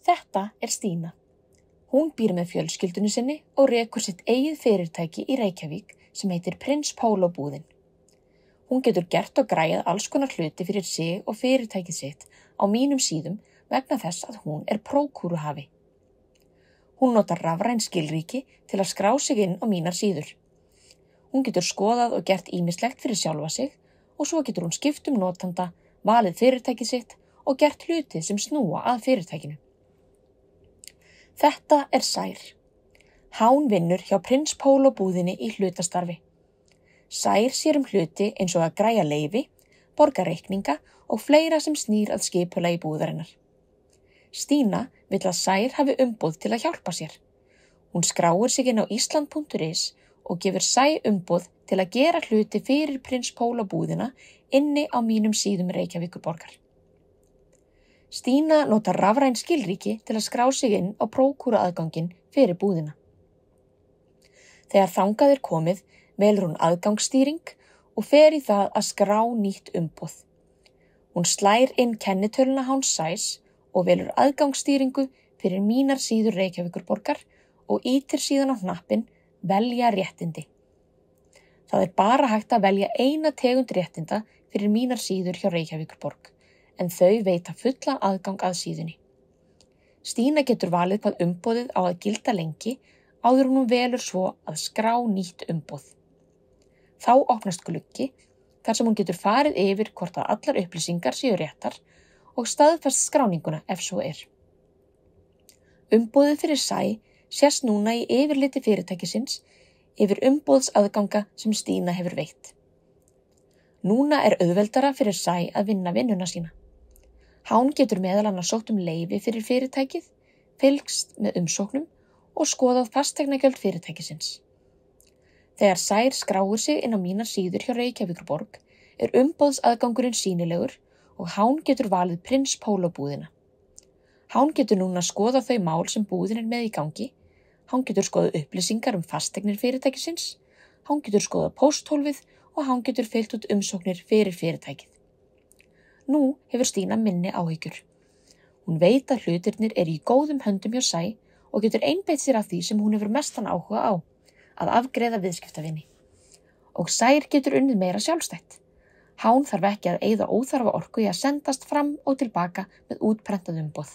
Þetta Stína. Hún býr með fjölskyldunni sinni og rekur sitt eigið fyrirtæki í Reykjavík sem heitir Prins Polo búðin. Hún getur gert og græjað alls konar hluti fyrir sig og fyrirtækið sitt á mínum síðum vegna þess að hún prókúruhafi. Hún notar rafræn skilríki til að skrá sig inn á mínar síður. Hún getur skoðað og gert ýmislegt fyrir sjálfa sig og svo getur hún skipt notanda, valið fyrirtækið sitt og gert hluti sem snúa að fyrirtækinu. Þetta Sær. Hán vinnur hjá Prins Polo búðinni í hlutastarfi. Sær sér hluti eins og að græja leyfi, borga reikninga og fleira sem snýr að skipulagi búðarinnar. Stína vill að Sær hafi umboð til að hjálpa sér. Hún skráir sig inn á Ísland.is og gefur Sær umboð til að gera hluti fyrir Prins Polo búðina inni á mínum síðum Reykjavíkurborgar. Stína notar rafræn skilríki til að skrá sig inn á prókúruaðganginn fyrir búðina. Þegar þangað komið, velur hún aðgangsstýring og fer í það að skrá nýtt umboð. Hún slær inn kennitöluna Háns Sæs og velur aðgangsstýringu fyrir mínar síður Reykjavíkurborgar og ýtir síðan á hnappinn velja réttindi. Það bara hægt að velja eina tegund réttinda fyrir mínar síður hjá Reykjavíkurborg, en þau veita fullan aðgang að síðunni. Stína getur valið hvað umboðið á að gilda lengi áður hún velur svo að skrá nýtt umboð. Þá opnast gluggi þar sem hún getur farið yfir hvort að allar upplýsingar séu réttar og staðfest skráninguna ef svo Umboðið fyrir Sæ sést núna í yfirliti fyrirtækisins yfir umboðsaðganga sem Stína hefur veitt. Núna auðveldara fyrir Sæ að vinna vinnuna sína. Hán getur meðal annars sótt leyfi fyrir fyrirtækið, fylgst með umsóknum og skoðað fasteignagjöld fyrirtækisins. Þegar Sær skráir sig inn á mínar síður hjá Reykjavíkurborg umboðsaðgangurinn sýnilegur og Hán getur valið Prins Polo búðina. Hán getur núna skoðað þau mál sem búðin með í gangi, Hán getur skoðað upplýsingar fasteignir fyrirtækisins, Hán getur skoðað pósthólfið og Hán getur fyllt út umsóknir fyrir fyrirtækið. Nú hefur Stína minni áhyggjur. Hún veit að hlutirnir í góðum höndum hjá Sæ og getur einbeitt sér af því sem hún hefur mestan áhuga á, að afgreiða viðskiptavini. Og Sær getur unnið meira sjálfstætt. Hán þarf ekki að eyða óþarfa orku í að sendast fram og tilbaka með útprentað umboð.